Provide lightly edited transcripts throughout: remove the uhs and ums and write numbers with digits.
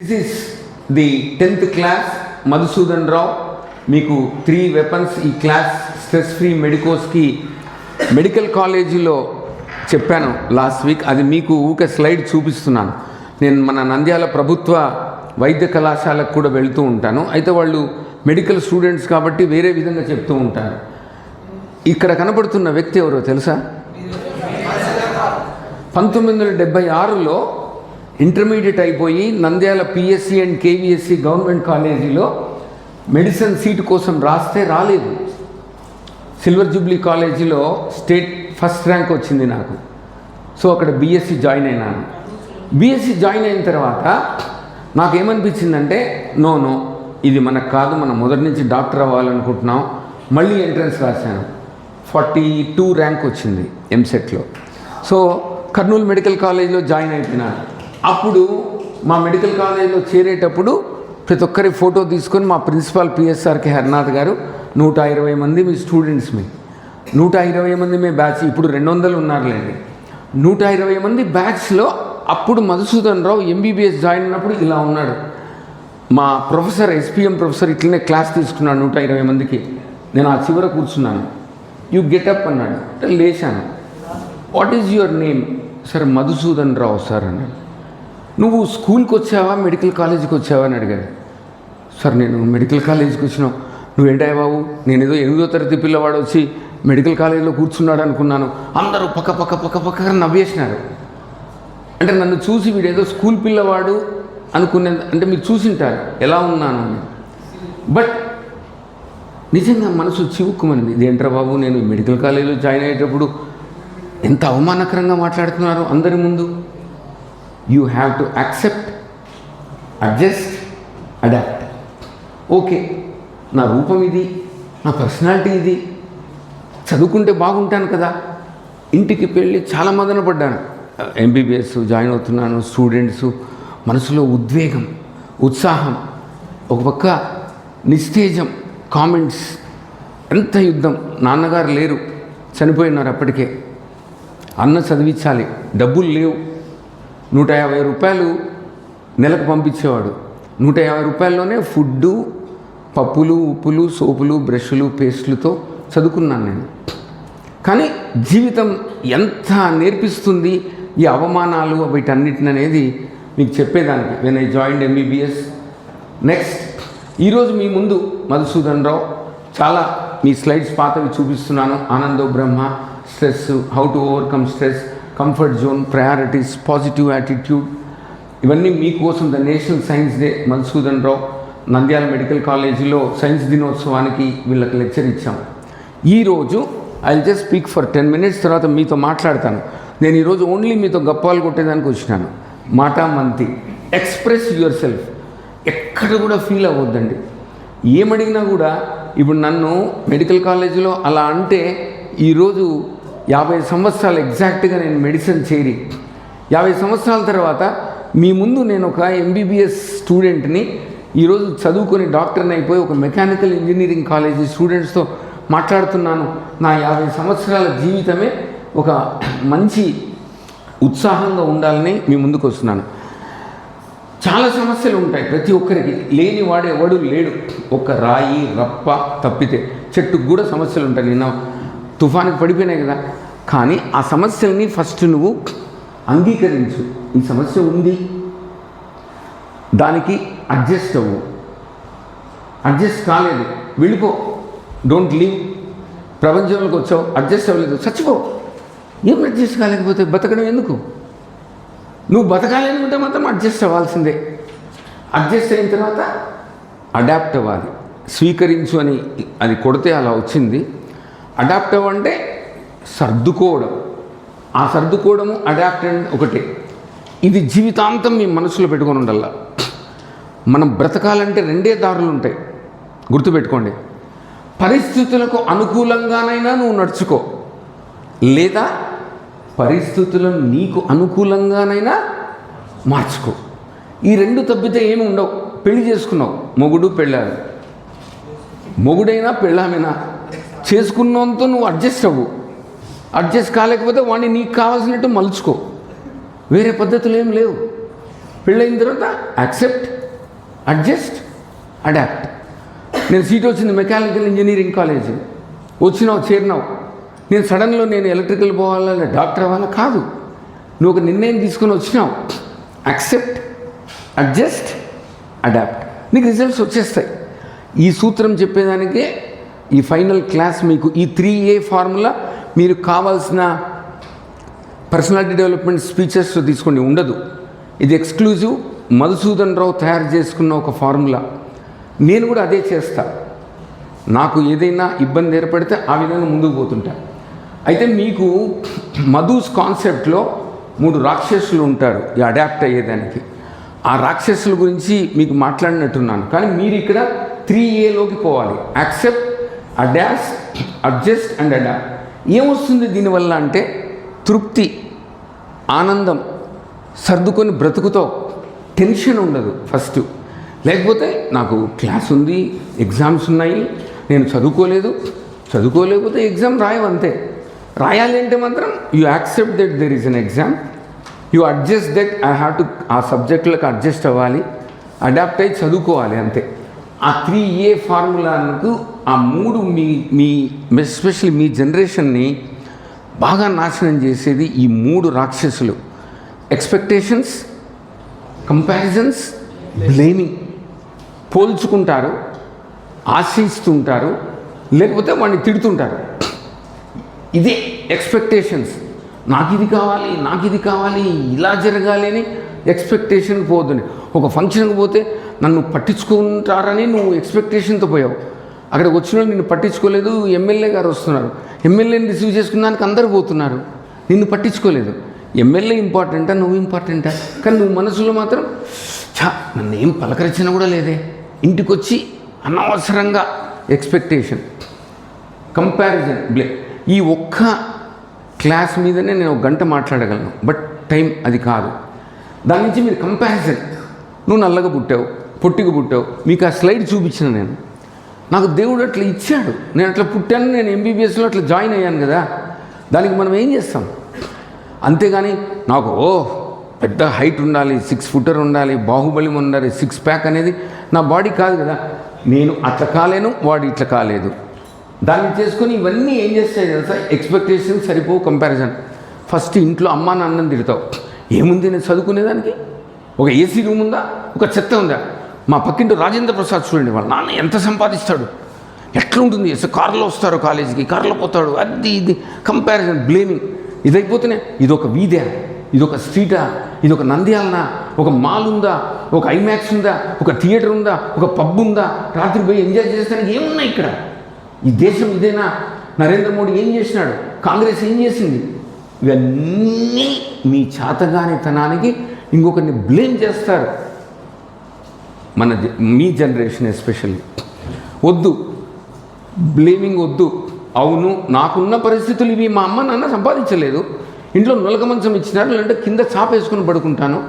This is the 10th class Madhusudan రావు. మీకు 3 weapons ఈ class stress free మెడికోస్కి medical కాలేజీలో చెప్పాను లాస్ట్ వీక్. అది మీకు ఊకే స్లైడ్ చూపిస్తున్నాను. నేను మన నంద్యాల ప్రభుత్వ వైద్య కళాశాలకు కూడా వెళ్తూ ఉంటాను. అయితే వాళ్ళు మెడికల్ స్టూడెంట్స్ కాబట్టి వేరే విధంగా చెప్తూ ఉంటారు. ఇక్కడ కనపడుతున్న వ్యక్తి ఎవరో తెలుసా? 1976లో ఇంటర్మీడియట్ అయిపోయి Nandyal PSC and KVSC government కాలేజీలో మెడిసిన్ సీటు కోసం రాస్తే రాలేదు. సిల్వర్ జూబ్లీ కాలేజీలో స్టేట్ ఫస్ట్ ర్యాంక్ వచ్చింది నాకు. సో అక్కడ బీఎస్సీ జాయిన్ అయినాను. బీఎస్సీ జాయిన్ అయిన తర్వాత నాకేమనిపించిందంటే నో ఇది మనకు కాదు, మనం మొదటి నుంచి డాక్టర్ అవ్వాలనుకుంటున్నాం. మళ్ళీ ఎంట్రన్స్ రాశాను. 42 ర్యాంక్ వచ్చింది ఎంసెట్లో. సో కర్నూలు మెడికల్ కాలేజీలో జాయిన్ అయిపోయినాను. అప్పుడు మా మెడికల్ కాలేజీలో చేరేటప్పుడు ప్రతి ఒక్కరి ఫోటో తీసుకొని మా ప్రిన్సిపాల్ పిఎస్ఆర్కే హరినాథ్ గారు 120 మంది మీ స్టూడెంట్స్ 120 మంది మీ బ్యాచ్. ఇప్పుడు 200 ఉన్నారులేండి. 120 మంది బ్యాచ్లో అప్పుడు మధుసూదన్ రావు ఎంబీబీఎస్ జాయిన్ అయినప్పుడు ఇలా ఉన్నాడు. మా ప్రొఫెసర్ ఎస్పీఎం ప్రొఫెసర్ ఇట్లనే క్లాస్ తీసుకున్నాడు 120 మందికి. నేను ఆ చివర కూర్చున్నాను. యూ గెటప్ అన్నాడు. లేచాను. What is your name? Sir Madhusudan Rao sir అన్నాడు. నువ్వు స్కూల్కి వచ్చావా మెడికల్ కాలేజీకి వచ్చావా అని అడిగాడు. సార్ నేను మెడికల్ కాలేజీకి వచ్చినావు. నువ్వేంటాయి బాబు, నేనేదో 8వ తరగతి పిల్లవాడు వచ్చి మెడికల్ కాలేజీలో కూర్చున్నాడు అనుకున్నాను. అందరూ పక్క నవ్వేసినారు. అంటే నన్ను చూసి వీడేదో స్కూల్ పిల్లవాడు అనుకునే, అంటే మీరు చూసింటారు ఎలా ఉన్నాను అని. బట్ నిజంగా మనసు చివుక్కుమనింది. ఇదేంట్రా బాబు, నేను మెడికల్ కాలేజీలో జాయిన్ అయ్యేటప్పుడు ఎంత అవమానకరంగా మాట్లాడుతున్నారు అందరి ముందు. You have to accept, adjust, adapt. Okay, నా రూపం ఇది, నా పర్సనాలిటీ ఇది, చదువుకుంటే బాగుంటాను కదా. ఇంటికి వెళ్ళి చాలా మదన పడ్డాను. ఎంబీబీఎస్ జాయిన్ అవుతున్నాను. స్టూడెంట్స్ మనసులో ఉద్వేగం, ఉత్సాహం, ఒక పక్క నిస్తేజం, కామెంట్స్, ఎంత యుద్ధం. నాన్నగారు లేరు, చనిపోయినారు అప్పటికే. అన్న చదివించాలి, డబ్బులు లేవు. 150 రూపాయలు నెలకు పంపించేవాడు. 150 రూపాయల్లోనే ఫుడ్డు, పప్పులు, ఉప్పులు, సోపులు, బ్రష్లు, పేస్టులతో చదువుకున్నాను నేను. కానీ జీవితం ఎంత నేర్పిస్తుంది ఈ అవమానాలు వీటన్నిటిని అనేది మీకు చెప్పేదానికి. When I joined MBBS. Next, ఈరోజు మీ ముందు మధుసూదన్ రావు చాలా మీ స్లైడ్స్ పాతవి చూపిస్తున్నాను. Anando Brahma, stress, how to overcome stress, comfort zone, priorities, positive attitude, ఇవన్నీ మీకోసం. The national science day Madhusudan Rao Nandyal medical కాలేజీలో సైన్స్ దినోత్సవానికి వీళ్ళకి లెక్చర్ ఇచ్చాం. ఈరోజు I will just speak for 10 minutes, తర్వాత మీతో మాట్లాడతాను. నేను ఈరోజు ఓన్లీ మీతో గప్పాలు కొట్టేదానికి వచ్చినాను. మాటా మంతి, ఎక్స్ప్రెస్ యువర్ సెల్ఫ్. ఎక్కడ కూడా ఫీల్ అవ్వద్దండి. ఏమడిగినా కూడా, ఇప్పుడు నన్ను మెడికల్ కాలేజీలో అలా అంటే ఈరోజు 50 సంవత్సరాలు ఎగ్జాక్ట్గా నేను మెడిసిన్ చేరి 50 సంవత్సరాల తర్వాత మీ ముందు నేను ఒక ఎంబీబీఎస్ స్టూడెంట్ని ఈరోజు చదువుకొని డాక్టర్ని అయిపోయి ఒక మెకానికల్ ఇంజనీరింగ్ కాలేజీ స్టూడెంట్స్తో మాట్లాడుతున్నాను. నా 50 సంవత్సరాల జీవితమే ఒక మంచి ఉత్సాహంగా ఉండాలని మీ ముందుకు వస్తున్నాను. చాలా సమస్యలు ఉంటాయి ప్రతి ఒక్కరికి, లేని వాడు ఎవడు లేడు. ఒక రాయి రప్ప తప్పితే చెట్టుకు కూడా సమస్యలు ఉంటాయి. నిన్న తుఫానికి పడిపోయినాయి కదా. కానీ ఆ సమస్యల్ని ఫస్ట్ నువ్వు అంగీకరించు. ఈ సమస్య ఉంది, దానికి అడ్జస్ట్ అవ్వు. అడ్జస్ట్ కాలేదు, వెళ్ళిపో. Don't leave. ప్రపంచంలోకి వచ్చావు, అడ్జస్ట్ అవ్వలేదు, చచ్చిపో. ఏం అడ్జస్ట్ కాలేకపోతే బతకడం ఎందుకు? నువ్వు బతకాలి అనుకుంటే మాత్రం అడ్జస్ట్ అవ్వాల్సిందే. అడ్జస్ట్ అయిన తర్వాత అడాప్ట్ అవ్వాలి. స్వీకరించు అని అది కొడితే అలా వచ్చింది. అడాప్ట్ అవ్వంటే సర్దుకోవడం. ఆ సర్దుకోవడము అడాప్ట్ ఒకటే. ఇది జీవితాంతం మీ మనసులో పెట్టుకొని ఉండాల. మనం బ్రతకాలంటే 2 దారులు ఉంటాయి, గుర్తుపెట్టుకోండి. పరిస్థితులకు అనుకూలంగానైనా నువ్వు నడుచుకో, లేదా పరిస్థితులను నీకు అనుకూలంగానైనా మార్చుకో. ఈ 2 తప్పితే ఏమి ఉండవు. పెళ్లి చేసుకున్నావు, మొగుడు పెళ్ళాలి, మొగుడైనా పెళ్ళామైనా చేసుకున్నంతో నువ్వు అడ్జస్ట్ అవ్వు. అడ్జస్ట్ కాలేకపోతే వాడిని నీకు కావాల్సినట్టు మలుచుకో. వేరే పద్ధతులు ఏం లేవు. పెళ్ళైన తర్వాత యాక్సెప్ట్, అడ్జస్ట్, అడాప్ట్. నేను సీట్ వచ్చింది మెకానికల్ ఇంజనీరింగ్ కాలేజ్, వచ్చినావు చేరినావు. నేను సడన్లో నేను ఎలక్ట్రికల్ పోవాలా, డాక్టర్ అవ్వాలా కాదు. నువ్వు ఒక నిర్ణయం తీసుకొని వచ్చినావు. Accept, adjust, adapt. నీకు రిజల్ట్స్ వచ్చేస్తాయి. ఈ సూత్రం చెప్పేదానికే ఈ ఫైనల్ క్లాస్. మీకు ఈ 3A ఫార్ములా మీరు కావాల్సిన పర్సనాలిటీ డెవలప్మెంట్ స్పీచెస్లో తీసుకోండి, ఉండదు. ఇది ఎక్స్క్లూజివ్ మధుసూదన్ రావు తయారు చేసుకున్న ఒక ఫార్ములా. నేను కూడా అదే చేస్తా. నాకు ఏదైనా ఇబ్బంది ఏర్పడితే ఆ విధంగా ముందుకు పోతుంటా. అయితే మీకు మధుస్ కాన్సెప్ట్లో 3 రాక్షసులు ఉంటారు ఈ అడాప్ట్ అయ్యేదానికి. ఆ రాక్షసుల గురించి మీకు మాట్లాడినట్టున్నాను. కానీ మీరు ఇక్కడ 3Aలోకి పోవాలి. Accept, adjust and adapt. ఏమొస్తుంది దీనివల్ల అంటే తృప్తి, ఆనందం, సర్దుకొని బ్రతుకుతావు, టెన్షన్ ఉండదు ఫస్ట్. లేకపోతే నాకు క్లాస్ ఉంది, ఎగ్జామ్స్ ఉన్నాయి, నేను చదువుకోలేకపోతే ఎగ్జామ్ రాయవంతే. రాయాలి అంటే మాత్రం you accept that there is an exam, you adjust that I have to ఆ సబ్జెక్టులకు అడ్జస్ట్ అవ్వాలి, అడాప్ట్ అయ్యి చదువుకోవాలి అంతే. ఆ 3A ఫార్ములాకు ఆ 3 మీ ఎస్పెషల్లీ మీ జనరేషన్ని బాగా నాశనం చేసేది ఈ 3 రాక్షసులు. Expectations, comparisons, blaming. పోల్చుకుంటారు, ఆశిస్తుంటారు, లేకపోతే వాడిని తిడుతుంటారు. ఇదే ఎక్స్పెక్టేషన్స్. నాకు ఇది కావాలి, ఇలా జరగాలి అని ఎక్స్పెక్టేషన్కి పోతుంది. ఒక ఫంక్షన్కి పోతే నన్ను పట్టించుకుంటారని నువ్వు ఎక్స్పెక్టేషన్తో పోయావు. అక్కడికి వచ్చిన నిన్ను పట్టించుకోలేదు. ఎమ్మెల్యే గారు వస్తున్నారు, ఎమ్మెల్యేని రిసీవ్ చేసుకున్నానికి అందరూ పోతున్నారు, నిన్ను పట్టించుకోలేదు. ఎమ్మెల్యే ఇంపార్టెంటా, నువ్వు ఇంపార్టెంటా? కానీ నువ్వు మనసులో మాత్రం నన్ను ఏం పలకరించినా కూడా లేదే. ఇంటికి వచ్చి అనవసరంగా ఎక్స్పెక్టేషన్, కంపారిజన్, ఈ ఒక్క క్లాస్ మీదనే నేను 1 గంట మాట్లాడగలను. బట్ టైం అది కాదు. దాని నుంచి మీరు కంపారిజన్. నువ్వు నల్లగా పుట్టావు, పొట్టిగా పుట్టావు, మీకు ఆ స్లైడ్ చూపించిన నేను. నాకు దేవుడు అట్లా ఇచ్చాడు, నేను అట్లా పుట్టాను, నేను MBBSలో అట్లా జాయిన్ అయ్యాను కదా. దానికి మనం ఏం చేస్తాం? అంతేగాని నాకు పెద్ద హైట్ ఉండాలి, 6 ఫుటర్ ఉండాలి, బాహుబలి ఉండాలి, 6 ప్యాక్ అనేది నా బాడీ కాదు కదా. నేను అట్లా కాలేను, వాడు ఇట్లా కాలేదు. దాన్ని చేసుకొని ఇవన్నీ ఏం చేస్తాయి తెలుసా? ఎక్స్పెక్టేషన్ సరిపోవు, కంపారిజన్. ఫస్ట్ ఇంట్లో అమ్మా నాన్నని తిడతావు. ఏముంది నేను చదువుకునేదానికి? ఒక AC రూమ్ ఉందా? ఒక చెత్త ఉందా? మా పక్కింటి రాజేంద్ర ప్రసాద్ చూడండి, వాళ్ళ నాన్న ఎంత సంపాదిస్తాడు, ఎట్లా ఉంటుంది, కారులో వస్తారు కాలేజీకి, కారులో పోతాడు, అది ఇది కంపారిజన్, బ్లేమింగ్. ఇదైపోతేనే ఇదొక వీధా, ఇదొక స్ట్రీటా, ఇదొక నంద్యాలనా, ఒక మాల్ ఉందా, ఒక ఐమాక్స్ ఉందా, ఒక థియేటర్ ఉందా, ఒక పబ్ ఉందా, రాత్రి పోయి ఎంజాయ్ చేస్తానికి ఏమున్నాయి ఇక్కడ? ఈ దేశం ఇదేనా? నరేంద్ర మోడీ ఏం చేసినాడు? కాంగ్రెస్ ఏం చేసింది? ఇవన్నీ మీ చాతగానితనానికి ఇంకొకరిని బ్లేమ్ చేస్తారు. మీ జనరేషన్ ఎస్పెషల్లీ వద్దు, బ్లేమింగ్ వద్దు. అవును, నాకున్న పరిస్థితులు ఇవి. మా అమ్మ నాన్న సంపాదించలేదు, ఇంట్లో నొలక మంచం ఇచ్చినారు, లేదంటే కింద చాప వేసుకొని పడుకుంటాను,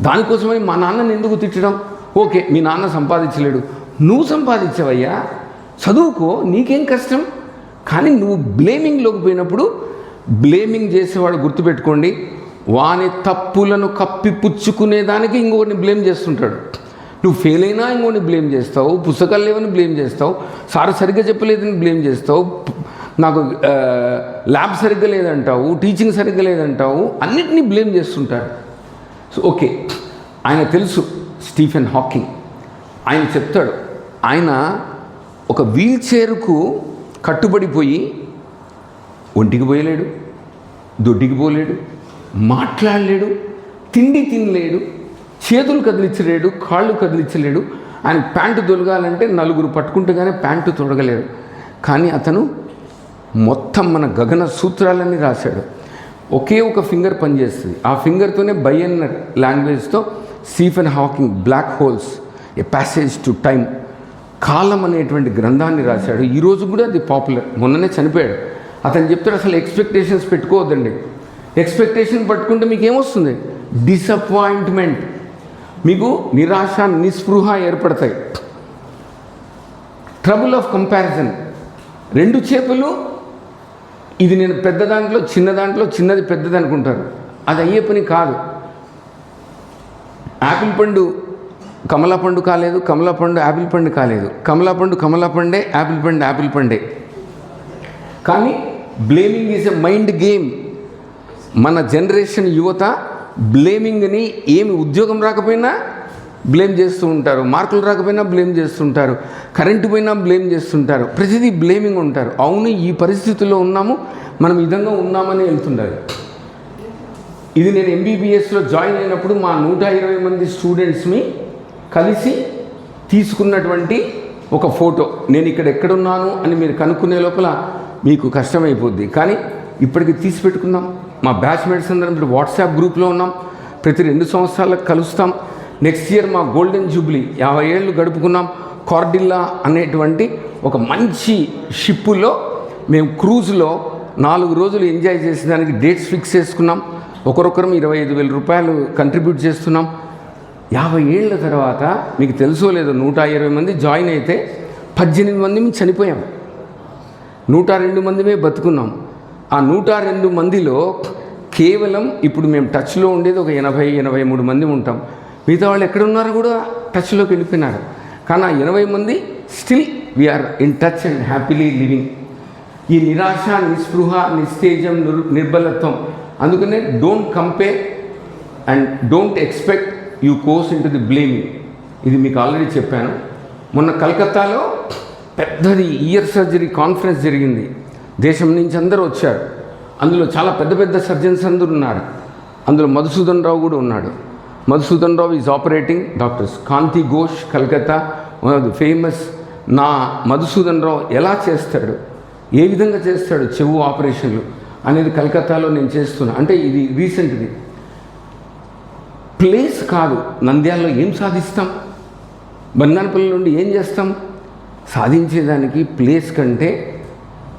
దానికోసమని మా నాన్నని ఎందుకు తిట్టడం? ఓకే, మీ నాన్న సంపాదించలేడు, నువ్వు సంపాదించవయ్యా, చదువుకో, నీకేం కష్టం. కానీ నువ్వు బ్లేమింగ్లోకి పోయినప్పుడు, బ్లేమింగ్ చేసేవాడు గుర్తుపెట్టుకోండి, వాని తప్పులను కప్పిపుచ్చుకునేదానికి ఇంకొకరిని బ్లేమ్ చేస్తుంటాడు. నువ్వు ఫెయిల్ అయినా ఇంకొకరిని బ్లేమ్ చేస్తావు, పుస్తకాలు లేవని బ్లేమ్ చేస్తావు, సార్ సరిగ్గా చెప్పలేదని బ్లేమ్ చేస్తావు, నాకు ల్యాబ్ సరిగ్గా లేదంటావు, టీచింగ్ సరిగ్గా లేదంటావు, అన్నిటినీ బ్లేమ్ చేస్తుంటాడు. సో ఓకే, ఆయన తెలుసు, స్టీఫెన్ హాకింగ్, ఆయన చెప్తాడు, ఆయన ఒక వీల్ చైర్కు కట్టుబడిపోయి ఒంటికి పోయలేడు, దొడ్డికి పోలేడు, మాట్లాడలేడు, తిండి తినలేడు, చేతులు కదిలించలేడు, కాళ్ళు కదిలించలేడు. ఆయన ప్యాంటు తొలగాలంటే 4 పట్టుకుంటే కానీ ప్యాంటు తొడగలేడు. కానీ అతను మొత్తం మన గగన సూత్రాలన్నీ రాశాడు. ఒకే ఒక ఫింగర్ పనిచేస్తుంది, ఆ ఫింగర్తోనే బయన్నర్ లాంగ్వేజ్తో Stephen Hawking black holes a passage to time, కాలం అనేటువంటి గ్రంథాన్ని రాశాడు. ఈరోజు కూడా అది పాపులర్. మొన్ననే చనిపోయాడు. అతను చెప్తాడు, అసలు ఎక్స్పెక్టేషన్స్ పెట్టుకోవద్దండి. ఎక్స్పెక్టేషన్ పట్టుకుంటే మీకు ఏమొస్తుంది? డిసప్పాయింట్మెంట్, మీకు నిరాశ, నిస్పృహ ఏర్పడతాయి. Trouble of comparison. 2 చేపలు, ఇది నేను పెద్ద దాంట్లో, చిన్న దాంట్లో, చిన్నది పెద్దది అనుకుంటారు. అది అయ్యే పని కాదు. యాపిల్ పండు కమలా పండు కాలేదు, కమలా పండు యాపిల్ పండు కాలేదు, కమలా పండు కమలా పండే, యాపిల్ పండు యాపిల్ పండే. కానీ blaming is a mind game. మన జనరేషన్ యువత బ్లేమింగ్ని ఏమి ఉద్యోగం రాకపోయినా బ్లేమ్ చేస్తూ ఉంటారు, మార్కులు రాకపోయినా బ్లేమ్ చేస్తుంటారు, కరెంటు పోయినా బ్లేమ్ చేస్తుంటారు, ప్రతిదీ బ్లేమింగ్ ఉంటారు. అవును, ఈ పరిస్థితుల్లో ఉన్నాము, మనం ఈ విధంగా ఉన్నామని వెళ్తుండాలి. ఇది నేను ఎంబీబీఎస్లో జాయిన్ అయినప్పుడు మా 120 మంది స్టూడెంట్స్ని కలిసి తీసుకున్నటువంటి ఒక ఫోటో. నేను ఇక్కడ ఎక్కడున్నాను అని మీరు కనుక్కునే లోపల మీకు కష్టమైపోద్ది, కానీ ఇప్పటికి తీసి పెట్టుకుందాం. మా బ్యాచ్మేట్స్ అందరం ఇప్పుడు వాట్సాప్ గ్రూప్లో ఉన్నాం, ప్రతి 2 సంవత్సరాలకు కలుస్తాం. నెక్స్ట్ ఇయర్ మా గోల్డెన్ జూబ్లీ 50 ఏళ్ళు గడుపుకున్నాం. కార్డిల్లా అనేటువంటి ఒక మంచి షిప్పులో మేము క్రూజ్లో 4 రోజులు ఎంజాయ్ చేసేదానికి డేట్స్ ఫిక్స్ చేసుకున్నాం. ఒకరొకరం 25,000 రూపాయలు కంట్రిబ్యూట్ చేస్తున్నాం. 50 ఏళ్ళ తర్వాత మీకు తెలుసో లేదో 120 మంది జాయిన్ అయితే 18 మంది చనిపోయాం, 102 మందిమే బతుకున్నాం. ఆ 102 మందిలో కేవలం ఇప్పుడు మేము టచ్లో ఉండేది ఒక 80-83 మంది ఉంటాం. మిగతా వాళ్ళు ఎక్కడున్నారో కూడా టచ్లోకి వెళ్ళిపోయినారు. కానీ ఆ 80 మంది still we are in touch and happily living. ఈ నిరాశ, నిస్పృహ, నిస్తేజం, నిర్బలత్వం, అందుకనే don't compare and don't expect you course into the blaming. ఇది మీకు ఆల్రెడీ చెప్పాను. మొన్న కలకత్తాలో పెద్దది ఇయర్ సర్జరీ కాన్ఫరెన్స్ జరిగింది. దేశం నుంచి అందరూ వచ్చారు. అందులో చాలా పెద్ద పెద్ద సర్జన్స్ అందరూ ఉన్నారు. అందులో మధుసూదన్ రావు కూడా ఉన్నాడు. Madhusudan Rao is operating doctors. Kanti Ghosh Calcutta, one of the famous. నా మధుసూదన్ రావు ఎలా చేస్తాడు, ఏ విధంగా చేస్తాడు చెవు ఆపరేషన్లు అనేది కలకత్తాలో నేను చేస్తున్నా. అంటే ఇది రీసెంట్ది. ప్లేస్ కాదు, నంద్యాలలో ఏం సాధిస్తాం, బంగానపల్లి నుండి ఏం చేస్తాం, సాధించేదానికి ప్లేస్ కంటే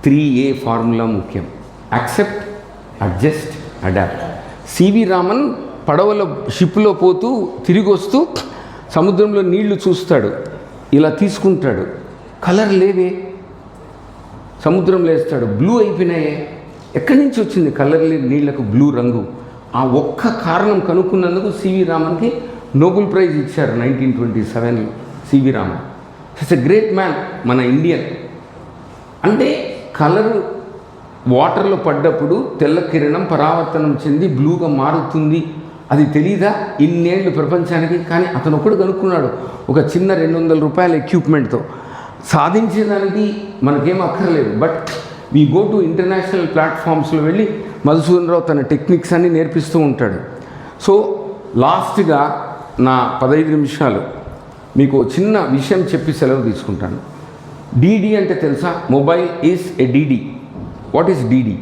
3A ఫార్ములా ముఖ్యం. Accept, adjust, adapt. C V Raman పడవలో షిప్లో పోతూ తిరిగి వస్తూ సముద్రంలో నీళ్లు చూస్తాడు, ఇలా తీసుకుంటాడు, కలర్ లేవే, సముద్రంలో వేస్తాడు, బ్లూ అయిపోయినాయే. ఎక్కడి నుంచి వచ్చింది కలర్ లేని నీళ్లకు బ్లూ రంగు? ఆ ఒక్క కారణం కనుక్కున్నందుకు సివి రామన్కి నోబెల్ ప్రైజ్ ఇచ్చారు 1927లో. CV Raman it's a great man, మన ఇండియన్. అంటే కలరు వాటర్లో పడ్డప్పుడు తెల్ల కిరణం పరావర్తనం చెంది బ్లూగా మారుతుంది, అది తెలీదా ఇన్నేళ్ళు ప్రపంచానికి? కానీ అతను ఒకడు కనుక్కున్నాడు ఒక చిన్న 200 రూపాయల ఎక్విప్మెంట్తో. సాధించేదానికి మనకేం అక్కర్లేదు, but we go to international ప్లాట్ఫామ్స్లో వెళ్ళి మధుసూదన్ రావు తన టెక్నిక్స్ అన్ని నేర్పిస్తూ ఉంటాడు. సో లాస్ట్గా నా 15 నిమిషాలు మీకు చిన్న విషయం చెప్పి సెలవు తీసుకుంటాను. డీడీ అంటే తెలుసా? Mobile is a DD. What is DD?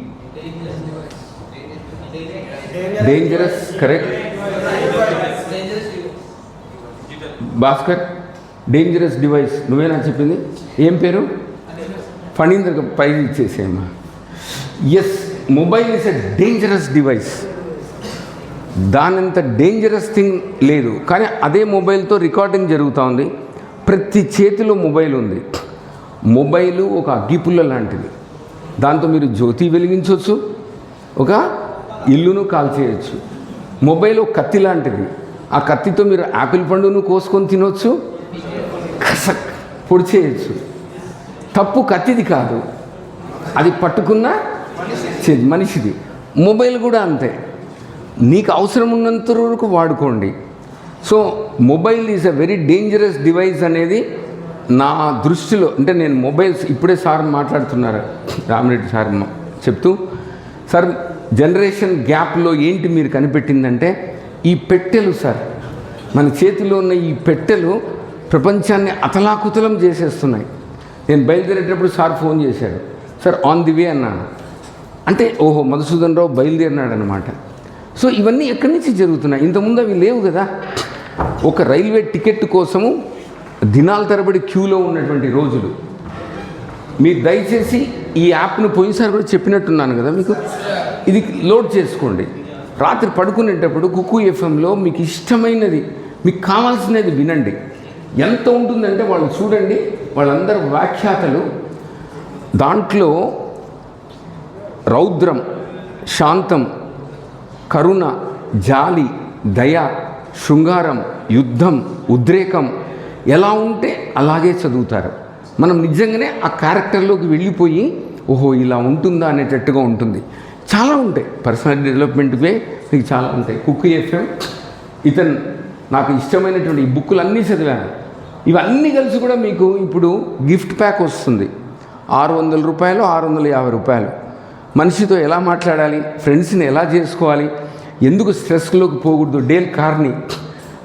Dangerous, correct Bhaskar? Dangerous device నువ్వేనా చెప్పింది? ఏం పేరు? ఫణీంద్ర ప్రైజ్ ఇచ్చేసేమ్మా. Yes, mobile is a dangerous device. దానంత డేంజరస్ థింగ్ లేదు. కానీ అదే మొబైల్తో రికార్డింగ్ జరుగుతూ ఉంది. ప్రతి చేతిలో మొబైల్ ఉంది. మొబైలు ఒక అగ్గిపుల్ల లాంటిది. దాంతో మీరు జ్యోతి వెలిగించవచ్చు, ఒక ఇల్లును కాల్చేయచ్చు. మొబైల్ ఒక కత్తి లాంటిది. ఆ కత్తితో మీరు యాపిల్ పండును కోసుకొని తినవచ్చు, కసక్ పొడి చేయొచ్చు. తప్పు కత్తిది కాదు, అది పట్టుకున్న మనిషిది. మొబైల్ కూడా అంతే, నీకు అవసరం ఉన్నంత వరకు వాడుకోండి. So mobile is a very dangerous device అనేది నా దృష్టిలో. అంటే నేను మొబైల్స్ ఇప్పుడే సార్ మాట్లాడుతున్నారు, రామిరెడ్డి సార్ చెప్తూ, సార్ జనరేషన్ గ్యాప్లో ఏంటి మీరు కనిపెట్టిందంటే ఈ పెట్టెలు సార్, మన చేతిలో ఉన్న ఈ పెట్టెలు ప్రపంచాన్ని అతలాకుతలం చేసేస్తున్నాయి. నేను బయలుదేరేటప్పుడు సార్ ఫోన్ చేశాడు, సార్ ఆన్ ది వే అన్నాను. అంటే ఓహో మధుసూదన్ రావు బయలుదేరినాడు అనమాట. సో ఇవన్నీ ఎక్కడి నుంచి జరుగుతున్నాయి? ఇంతకుముందు అవి లేవు కదా. ఒక రైల్వే టికెట్ కోసము దినాల తరబడి క్యూలో ఉన్నటువంటి రోజులు. మీరు దయచేసి ఈ యాప్ను పోయినసారి కూడా చెప్పినట్టున్నాను కదా మీకు, ఇది లోడ్ చేసుకోండి. రాత్రి పడుకునేటప్పుడు కుక్కు ఎఫ్ఎంలో మీకు ఇష్టమైనది, మీకు కావాల్సినది వినండి. ఎంత ఉంటుందంటే వాళ్ళు చూడండి, వాళ్ళందరూ వ్యాఖ్యాతలు దాంట్లో రౌద్రం, శాంతం, కరుణ, జాలి, దయ, శృంగారం, యుద్ధం, ఉద్రేకం ఎలా ఉంటే అలాగే చదువుతారు. మనం నిజంగానే ఆ క్యారెక్టర్లోకి వెళ్ళిపోయి ఓహో ఇలా ఉంటుందా అనేటట్టుగా ఉంటుంది. చాలా ఉంటాయి పర్సనాలిటీ డెవలప్మెంట్వే, మీకు చాలా ఉంటాయి. కుక్ ఎఫ్ఎం, ఇతను నాకు ఇష్టమైనటువంటి ఈ బుక్కులు అన్నీ చదివాను. ఇవన్నీ కలిసి కూడా మీకు ఇప్పుడు గిఫ్ట్ ప్యాక్ వస్తుంది. 600 రూపాయలు, 650 రూపాయలు. మనిషితో ఎలా మాట్లాడాలి, ఫ్రెండ్స్ని ఎలా చేసుకోవాలి, ఎందుకు స్ట్రెస్లోకి పోకూడదు, డేల్ కార్నీ.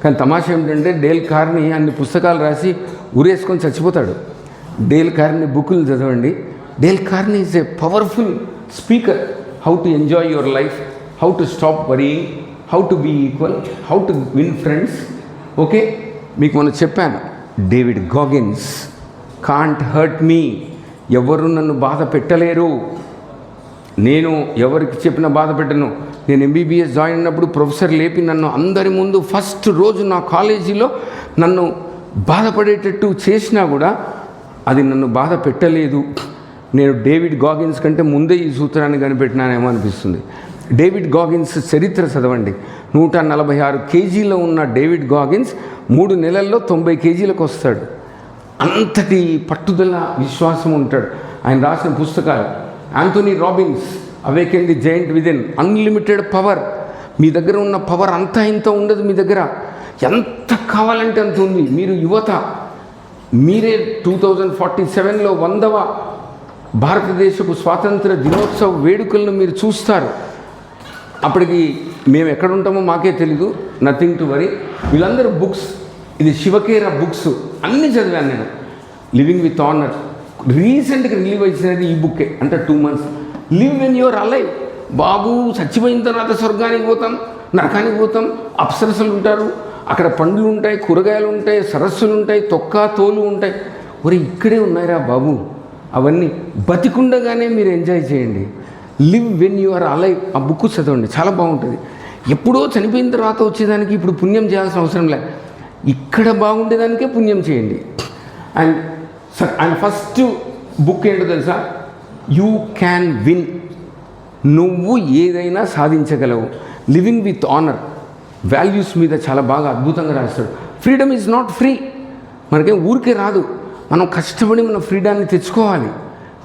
కానీ తమాషా ఏమిటంటే డేల్ కార్నీ అన్ని పుస్తకాలు రాసి ఊరేసుకొని చచ్చిపోతాడు. డేల్ కార్నీ బుక్కులు చదవండి. Dale Carnegie is a powerful speaker. How to enjoy your life, how to stop worrying, how to be equal, how to win friends. Okay, మీకు మొన్న చెప్పాను, David Goggins, can't hurt me, ఎవరు నన్ను బాధ పెట్టలేరు, నేను ఎవరికి చెప్పినా బాధ పెట్టను. నేను ఎంబీబీఎస్ జాయిన్ అయినప్పుడు ప్రొఫెసర్ లేపి నన్ను అందరి ముందు ఫస్ట్ రోజు నా కాలేజీలో నన్ను బాధపడేటట్టు చేసినా కూడా అది నన్ను బాధ పెట్టలేదు. నేను డేవిడ్ గాగిన్స్ కంటే ముందే ఈ సూత్రాన్ని కనిపెట్టినానేమో అనిపిస్తుంది. డేవిడ్ గాగిన్స్ చరిత్ర చదవండి. 146 కేజీలో ఉన్న డేవిడ్ గాగిన్స్ 3 నెలల్లో 90 కేజీలకు వస్తాడు. అంతటి పట్టుదల, విశ్వాసం ఉంటాడు. ఆయన రాసిన పుస్తకాలు, Anthony Robbins, awaken the giant within, unlimited power. మీ దగ్గర ఉన్న పవర్ అంతా ఇంత ఉండదు. మీ దగ్గర ఎంత కావాలంటే అంత ఉంది. మీరు యువత, మీరే 2047లో 100వ భారతదేశపు స్వాతంత్ర దినోత్సవ వేడుకలను మీరు చూస్తారు. అప్పటికి మేము ఎక్కడ ఉంటామో మాకే తెలీదు. Nothing to worry. వీళ్ళందరూ బుక్స్, ఇది శివకేర బుక్స్ అన్నీ చదివాను నేను. లివింగ్ విత్ ఆనర్ రీసెంట్గా రిలీవ్ అయినది ఈ బుక్కే, అంటే 2 months. Live when your alive. బాబు చచ్చిపోయిన తర్వాత స్వర్గానికి పోతాం, నరకానికి పోతాం, అప్సరసలు ఉంటారు, అక్కడ పండ్లు ఉంటాయి, కూరగాయలు ఉంటాయి, సరస్సులు ఉంటాయి, తొక్క తోలు ఉంటాయి. ఒరే ఇక్కడే ఉన్నాయిరా బాబు. అవన్నీ బతికుండగానే మీరు ఎంజాయ్ చేయండి. Live when you are alive. ఆ బుక్ చదవండి, చాలా బాగుంటుంది. ఎప్పుడో చనిపోయిన తర్వాత వచ్చేదానికి ఇప్పుడు పుణ్యం చేయాల్సిన అవసరం లేదు. ఇక్కడ బాగుండేదానికే పుణ్యం చేయండి. అండ్ ఫస్ట్ బుక్ ఏంటో తెలుసా? You can win. నువ్వు ఏదైనా సాధించగలవు. లివింగ్ విత్ ఆనర్, వాల్యూస్ మీద చాలా బాగా అద్భుతంగా రాస్తాడు. Freedom is not free. మనకేం ఊరికే రాదు. మనం కష్టపడి మన ఫ్రీడాన్ని తెచ్చుకోవాలి.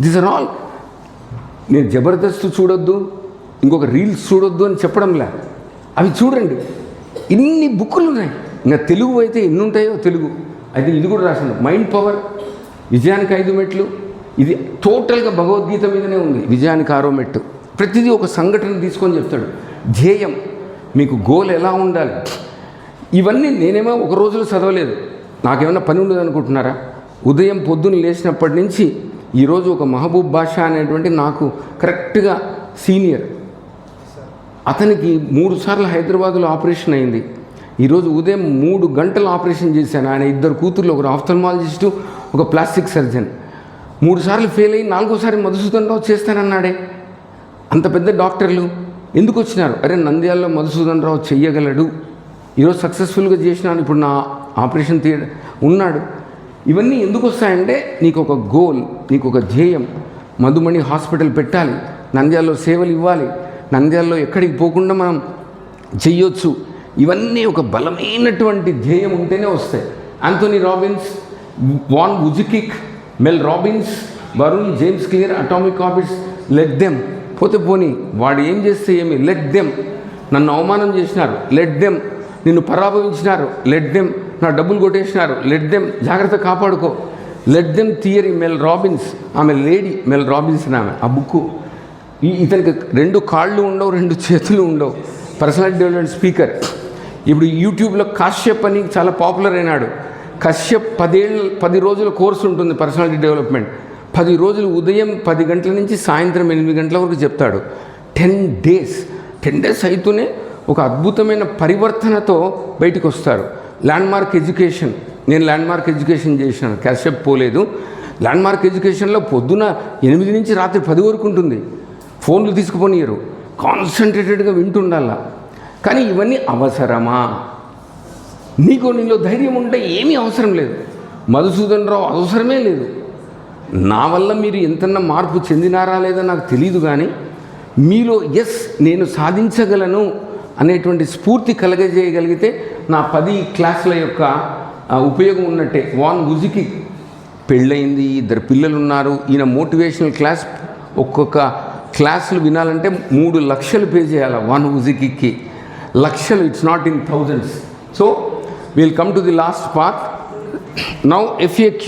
This are all. నేను జబర్దస్త్ చూడొద్దు, ఇంకొక రీల్స్ చూడొద్దు అని చెప్పడంలే. అవి చూడండి. ఇన్ని బుక్కులు ఉన్నాయి. ఇంకా తెలుగు అయితే ఎన్ని ఉంటాయో తెలుగు. అయితే ఇది కూడా రాశాను, మైండ్ పవర్, విజయానికి 5 మెట్లు. ఇది టోటల్గా భగవద్గీత మీదనే ఉంది. విజయానికి 6వ మెట్టు. ప్రతిదీ ఒక సంఘటన తీసుకొని చెప్తాడు. ధ్యేయం, మీకు గోల్ ఎలా ఉండాలి. ఇవన్నీ నేనేమో ఒక రోజులో చదవలేదు. నాకేమైనా పని ఉండదు అనుకుంటున్నారా? ఉదయం పొద్దున్న లేచినప్పటి నుంచి ఈరోజు ఒక మహబూబ్ బాషా అనేటువంటి నాకు కరెక్ట్గా సీనియర్, అతనికి 3 సార్లు హైదరాబాద్లో ఆపరేషన్ అయింది. ఈరోజు ఉదయం 3 గంటలు ఆపరేషన్ చేశాను. ఆయన 2 కూతుర్లు, ఒకరు ఆఫ్థల్మాలజిస్టు, ఒక ప్లాస్టిక్ సర్జన్. 3 సార్లు ఫెయిల్ అయ్యి 4వసారి మధుసూదన్ రావు చేస్తానన్నాడే. అంత పెద్ద డాక్టర్లు ఎందుకు వచ్చినారు? అరే నంద్యాలలో మధుసూదన్ రావు చెయ్యగలడు, ఈరోజు సక్సెస్ఫుల్గా చేసినాను, ఇప్పుడు నా ఆపరేషన్ ఉన్నాడు. ఇవన్నీ ఎందుకు వస్తాయంటే నీకు ఒక గోల్, నీకు ఒక ధ్యేయం. మధుమణి హాస్పిటల్ పెట్టాలి, నంద్యాలలో సేవలు ఇవ్వాలి, నంద్యాలలో ఎక్కడికి పోకుండా మనం చెయ్యొచ్చు. ఇవన్నీ ఒక బలమైనటువంటి ధ్యేయం ఉంటేనే వస్తాయి. యాంథోనీ రాబిన్స్, వాన్ Vujicic, Mel Robbins, Varun James Clear, Atomic Habits. Let them. పోతే పోనీ, వాడు ఏం చేస్తే ఏమి, లెట్ దెమ్. నన్ను అవమానం చేసినారు, లెట్ దెమ్. నిన్ను పరాభవించినారు, లెట్ దెమ్. నా డబ్బులు కొట్టేసినారు, లెట్ దెమ్. జాగ్రత్త కాపాడుకో, లెట్ దెమ్ థియరీ. మెల్ రాబిన్స్, ఆమె లేడీ మెల్ రాబిన్స్ ఆమె. ఆ బుక్కు, ఇతనికి 2 కాళ్ళు ఉండవు, 2 చేతులు ఉండవు. Personality development speaker. ఇప్పుడు యూట్యూబ్లో కాశ్యప్ అని చాలా పాపులర్ అయినాడు. కశ్యప్ 10 రోజుల కోర్సు ఉంటుంది పర్సనాలిటీ డెవలప్మెంట్. 10 రోజులు ఉదయం 10 గంటల నుంచి సాయంత్రం 8 గంటల వరకు చెప్తాడు. 10 డేస్ అయితేనే ఒక అద్భుతమైన పరివర్తనతో బయటికి వస్తారు. ల్యాండ్మార్క్ ఎడ్యుకేషన్, నేను ల్యాండ్మార్క్ ఎడ్యుకేషన్ చేసినాను, కశ్యప్ పోలేదు. ల్యాండ్మార్క్ ఎడ్యుకేషన్లో పొద్దున 8 నుంచి రాత్రి 10 వరకు ఉంటుంది. ఫోన్లు తీసుకుపోనియరు, కాన్సన్ట్రేటెడ్గా వింటుండాల. కానీ ఇవన్నీ అవసరమా? నీలో ధైర్యం ఉంటే ఏమీ అవసరం లేదు. మధుసూదన్ రావు అవసరమే లేదు. నా వల్ల మీరు ఎంతన్నా మార్పు చెందినారా లేదా నాకు తెలియదు, కానీ మీలో ఎస్ నేను సాధించగలను, అనేటువంటి స్ఫూర్తి కలగజేయగలిగితే నా 10 క్లాసుల యొక్క ఉపయోగం ఉన్నట్టే. వాన్ గుజికి పెళ్ళయింది, 2 పిల్లలు ఉన్నారు. ఈయన మోటివేషనల్ క్లాస్ ఒక్కొక్క క్లాసులు వినాలంటే 3 లక్షలు పే చేయాలి. వాన్ గుజికి లక్షలు, it's not in thousands. So will come to the last part. Now FAQ.